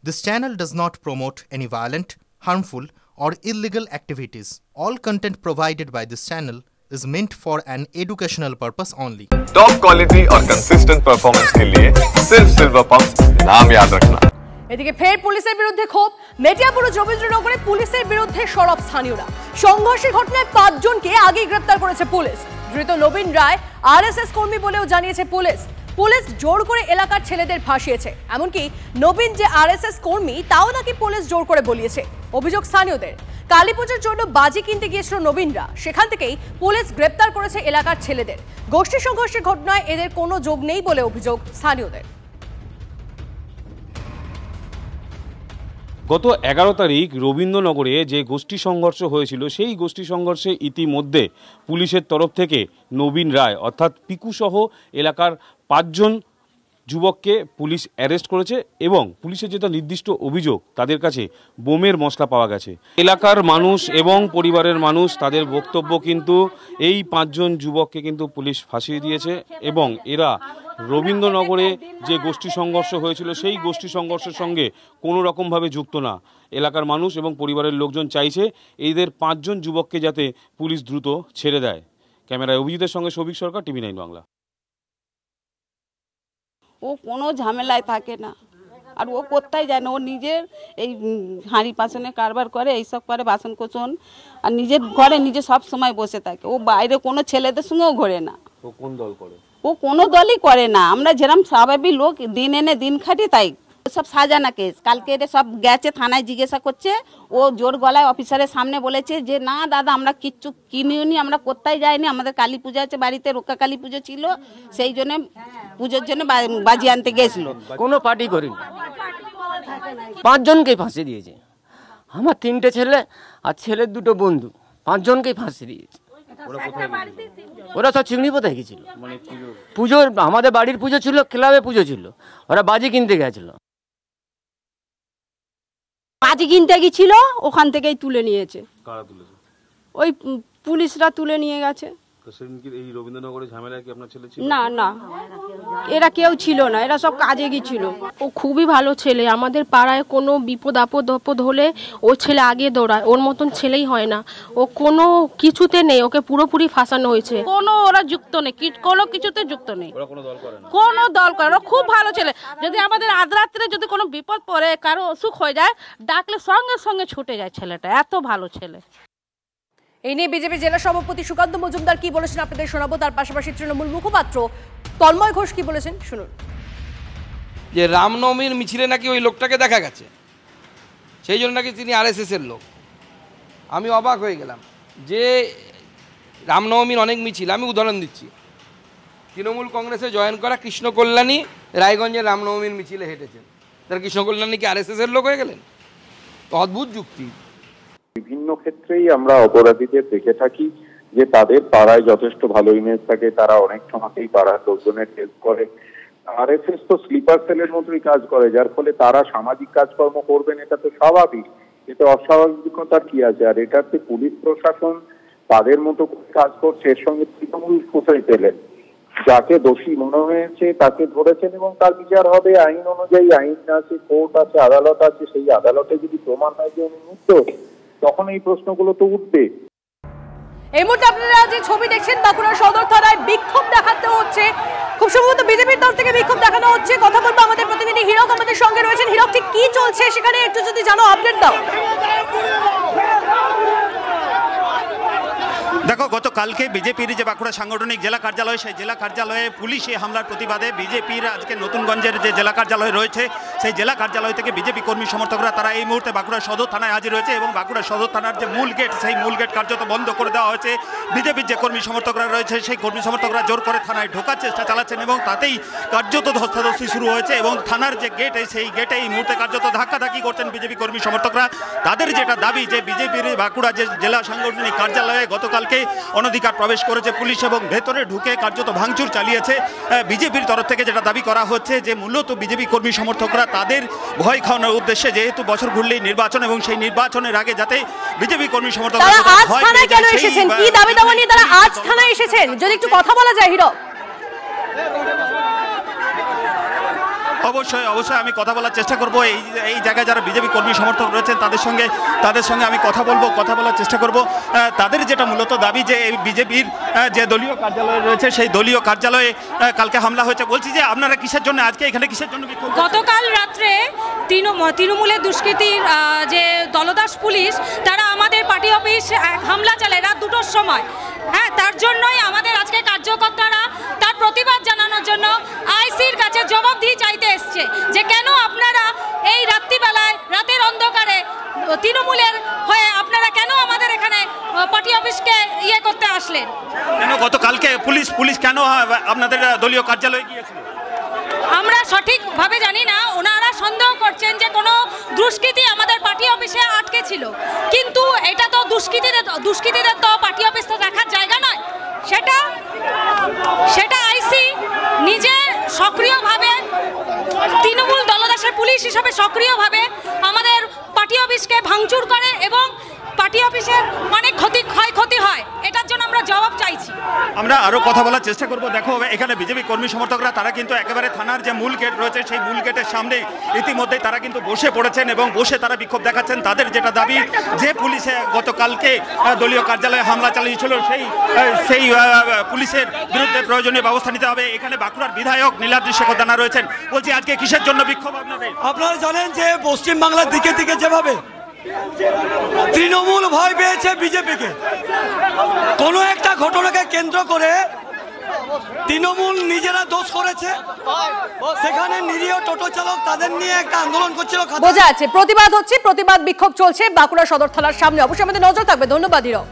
This channel does not promote any violent, harmful, or illegal activities. All content provided by this channel is meant for an educational purpose only. Top quality और consistent performance के लिए सिर्फ silver pumps नाम याद रखना। এদিকে ফের পুলিশের বিরুদ্ধে ক্ষোভ মেটিয়াপুর রবীন্দ্রনগরে পুলিশের বিরুদ্ধে সরব স্থানীয়রা সংঘর্ষের ঘটনায় 5 জনকে আগেই গ্রেফতার করেছে পুলিশ ধৃত নবীন রায় আরএসএস কর্মী বলেও জানিয়েছে পুলিশ জোর করে এলাকার ছেলেদের ফাঁসিয়েছে এমনকি নবীন যে আরএসএস কর্মী তাও নাকি পুলিশ জোর করে বলিয়েছে অভিযোগ স্থানীয়দের কালীপুজোর জন্য বাজি কিনতে গিয়েছিল নবীনরা সেখান থেকেই পুলিশ গ্রেফতার করেছে এলাকার ছেলেদের গোষ্ঠী সংঘর্ষের ঘটনায় এদের কোনো যোগ নেই বলে অভিযোগ স্থানীয়দের গত 11 তারিখ রবীন্দ্রনগরে যে গোষ্ঠী সংঘর্ষ হয়েছিল সেই গোষ্ঠী সংঘর্ষে ইতিমধ্যে পুলিশের তরফ থেকে নবীন রায় অর্থাৎ পিকু সহ এলাকার 5 জন যুবককে পুলিশ অ্যারেস্ট করেছে এবং পুলিশের যেটা নির্দিষ্ট অভিযোগ তাদের কাছে বোমের মশলা পাওয়া গেছে এলাকার মানুষ এবং পরিবারের মানুষ তাদের বক্তব্য কিন্তু এই 5 জন যুবককে কিন্তু পুলিশ ফাঁসিয়ে দিয়েছে এবং এরা রবীন্দ্রনগরে যে গোষ্ঠী সংঘর্ষ হয়েছিল সেই গোষ্ঠী সংঘর্ষের সঙ্গে কোনো রকমভাবে যুক্ত না এলাকার মানুষ এবং পরিবারের লোকজন চাইছে এদের 5 জন যুবককে যাতে পুলিশ দ্রুত ছেড়ে দেয় ক্যামেরায় অভিজিতের সঙ্গে সৌভিক সরকার টিভি 9 বাংলা ও কোনো ঝামেলায় থাকে না আর ও কোথায় যায় না ও নিজের এই হাঁড়ি পাসনে কারবার করে এইসব করে বাসন কোচন আর নিজের ঘরে নিজে সব সময় বসে থাকে ও বাইরে কোনো ছেলেদের সঙ্গেও ঘোরে না ও কোন দল করে ও কোনো দলই করে না আমরা যেরকম স্বাভাবিক লোক দিন এনে দিন খাটি তাই সব সাজানা কেস কালকে এটা সব গেছে থানায় জিজ্ঞাসা করছে ও জোর গলায় অফিসারের সামনে বলেছে যে না দাদা আমরা কিচ্ছু কিনিওনি আমরা কোথায় যাইনি আমাদের কালী পূজা আছে বাড়িতে রক্ষা কালী পুজো ছিল সেই জন্য পুজোর জন্য বাজি আনতে গেছিল কোনো পার্টি করিনি 5 জনকেই ফাঁসি দিয়েছে আমার 3টে ছেলে আর ছেলের 2টো বন্ধু 5 জনকেই ফাঁসি দিয়েছে ওরা সব চিংড়ি পোতায় গেছিল পুজো আমাদের বাড়ির পুজো ছিল ক্লাবে পুজো ছিল ওরা বাজি কিনতে গেছিল বাজি কিনতে গেছিল ওখান থেকেই তুলে নিয়েছে কারা তুলেছে ওই পুলিশরা তুলে নিয়ে গেছে তো সেদিন কি এই রবীন্দ্রনগরে ঝামেলায় কি আপনার ছেলে ছিল না না এরা কেউ ছিল না এরা সব কাজে গিয়েছিল ও খুবই ভালো ছেলে আমাদের পাড়ায় কোনো বিপদ আপদ হলে ও ছেলে আগে দৌড়ায় ওর মতন ছেলেই হয় না ও কোনো কিছুতে নেই ওকে পুরোপুরি ফাঁসানো হয়েছে কোনো ওরা যুক্ত নেই কোনো কিছুতে যুক্ত নেই ওরা কোনো দল করে না কোনো দল করে ওরা খুব ভালো ছেলে যদি আমাদের আধরাত্রে যদি কোনো বিপদ পড়ে কারো অসুখ হয়ে যায় ডাকলে সঙ্গে সঙ্গে ছুটে যায় ছেলেটা এত ভালো ছেলে এই নিয়ে বিজেপি জেলা সভাপতি সুকান্ত মজুমদার কি বলেছেন আপনাদের শোনাবো তার পাশাপাশি তৃণমূল মুখপাত্র তন্ময় ঘোষ কি বলেছেন শুনুন যে রামনবমীর মিছিলে নাকি ওই লোকটাকে দেখা গেছে সেই জন্য নাকি তিনি আরএসএস এর লোক আমি অবাক হয়ে গেলাম যে রামনবমীর অনেক মিছিল আমি উদাহরণ দিচ্ছি তৃণমূল কংগ্রেসে জয়েন করা কৃষ্ণ কল্যাণী রায়গঞ্জের রামনবমীর মিছিলে হেঁটেছেন তার কৃষ্ণ কল্যাণী কি আরএসএস এর লোক হয়ে গেলেন অদ্ভুত যুক্তি বিভিন্ন ক্ষেত্রেই আমরা অপরাধীদের দেখে থাকি যে তাদের পাড়ায় যথেষ্ট ভালো ইমেজ থাকে তারা অনেক সময়তেই পাড়ার লোকজনের হেল্প করে আরএসএস তো স্লিপার সেলের মতোই কাজ করে যার ফলে তারা সামাজিক কাজকর্ম করবেন এটা তো স্বাভাবিক এতে অস্বাভাবিকতার কি আছে আর এটাতে পুলিশ প্রশাসন তাদের মতো কাজ করছে এর সঙ্গে তৃণমূল কোথায় পেলেন যাকে দোষী মনে হয়েছে তাকে ধরেছেন এবং তার বিচার হবে আইন অনুযায়ী আইন আছে কোর্ট আছে আদালত আছে সেই আদালতে যদি প্রমাণ হয় যে উনি মুক্ত তখন এই প্রশ্নগুলো তো উঠবে এই মুহূর্তে আপনারা যে ছবি দেখছেন বাঁকুড়া সদর থানায় বিক্ষোভ দেখাতে হচ্ছে খুব সম্ভবত বিজেপির তরফ থেকে বিক্ষোভ দেখানো হচ্ছে কথা বলবো আমাদের প্রতিনিধি হীরক আমাদের সঙ্গে রয়েছেন হীরক ঠিক কি চলছে সেখানে একটু যদি জানো আপডেট দাও দেখো গতকালকে বিজেপির যে বাঁকুড়া সাংগঠনিক জেলা কার্যালয় সেই জেলা কার্যালয়ে পুলিশি হামলার প্রতিবাদে বিজেপির আজকে নতুনগঞ্জের যে জেলা কার্যালয় রয়েছে সেই জেলা কার্যালয় থেকে বিজেপি কর্মী সমর্থকরা তারা এই মুহূর্তে বাঁকুড়া সদর থানায় হাজির হয়েছে এবং বাঁকুড়া সদর থানার যে মূল গেট সেই মূল গেট কার্যত বন্ধ করে দেওয়া হয়েছে বিজেপির যে কর্মী সমর্থকরা রয়েছে সেই কর্মী সমর্থকরা জোর করে থানায় ঢোকার চেষ্টা চালাচ্ছেন এবং তাতেই কার্যত ধস্তাধস্তি শুরু হয়েছে এবং থানার যে গেট সেই গেটে এই মুহূর্তে কার্যত ধাক্কাধাক্কি করছেন বিজেপি কর্মী সমর্থকরা তাদের যেটা দাবি যে বিজেপির বাঁকুড়া যে জেলা সাংগঠনিক কার্যালয়ে গতকালকে অনধিকার প্রবেশ করেছে পুলিশ এবং ভেতরে ঢুকে কার্যত ভাঙচুর চালিয়েছে বিজেপির তরফ থেকে যেটা দাবি করা হচ্ছে যে মূলত বিজেপি কর্মী সমর্থকরা তাদের ভয় খাওয়ানোর উদ্দেশ্যে যেহেতু বছর ঘুরলেই নির্বাচন এবং সেই নির্বাচনের আগে যাতে বিজেপি কর্মী সমর্থকরা আজ থানায় কেন এসেছেন কি দাবি দাওয়া নিয়ে তারা আজ থানায় এসেছেন যদি একটু কথা বলা যায় হীরক অবশ্যই অবশ্যই আমি কথা বলার চেষ্টা করব। এই জায়গায় যারা বিজেপি কর্মী সমর্থক রয়েছেন তাদের সঙ্গে আমি কথা বলার চেষ্টা করব। তাদের যেটা মূলত দাবি যে এই বিজেপির যে দলীয় কার্যালয় রয়েছে সেই দলীয় কার্যালয়ে কালকে হামলা হয়েছে। বলছি যে আপনারা কিসের জন্য আজকে এখানে কিসের জন্য? গতকাল রাত্রে তৃণমূলের দুষ্কৃতীর যে দলদাস পুলিশ তারা আমাদের পার্টি অফিস হামলা চালায় রাত 2টোর সময়। হ্যাঁ, তার জন্যই আমাদের আজকে কার্যকর্তারা তার প্রতিবাদ জানানোর জন্য আইসির কাছে জবাবদিহি চাইতে এসছে যে কেন আপনারা এই রাত্রিবেলায় রাতের অন্ধকারে তৃণমূলের হয়ে আপনারা কেন আমাদের এখানে পার্টি অফিসকে করতে আসলেন। কেন গতকালকে পুলিশ কেন আপনাদের দলীয় কার্যালয়ে গিয়েছিল? আমরা সঠিকভাবে জানি না। ওনারা সন্দেহ করছেন যে কোনো দুষ্কৃতী আমাদের পার্টি অফিসে আটকে ছিল, কিন্তু এটা তো দুষ্কৃতীদের তো পার্টি অফিস তো দেখার জায়গা নয়। সেটা আইসি নিজে সক্রিয়ভাবে তৃণমূল দলদাসের পুলিশ হিসাবে সক্রিয়ভাবে আমাদের পার্টি অফিসকে ভাঙচুর করে এবং পার্টি অফিসের অনেক ক্ষয়ক্ষতি হয়। এটার জন্য আমরা জবাব চাইছি। আমরা আরো কথা বলার চেষ্টা করব। দেখো এখানে বিজেপি কর্মী সমর্থকরা তারা কিন্তু একেবারে থানার যে মূল গেট রয়েছে সেই মূল গেটের সামনে ইতিমধ্যে তারা কিন্তু বসে পড়েছেন এবং বসে তারা বিক্ষোভ দেখাচ্ছেন। তাদের যেটা দাবি যে পুলিশে গতকালকে দলীয় কার্যালয়ে হামলা চালিয়েছিল সেই পুলিশের বিরুদ্ধে প্রয়োজনীয় ব্যবস্থা নিতে হবে। এখানে বাঁকুড়ার বিধায়ক নীলাদ্রি শেখর দানা রয়েছেন। বলছি আজকে কিসের জন্য বিক্ষোভ আপনাদের? আপনারা জানেন যে পশ্চিমবাংলার দিকে যেভাবে তৃণমূল ভয় পেয়েছে বিজেপিকে, কোনো একটা ঘটনাকে কেন্দ্র করে তৃণমূল নিজেরা দোষ করেছে, সেখানে নিরীহ টোটো চালক তাদের নিয়ে একটা আন্দোলন করছিল। বোঝা যাচ্ছে প্রতিবাদ হচ্ছে, প্রতিবাদ বিক্ষোভ চলছে বাঁকুড়া সদর থানার সামনে। অবশ্যই আমাদের নজর থাকবে। ধন্যবাদ হিরো।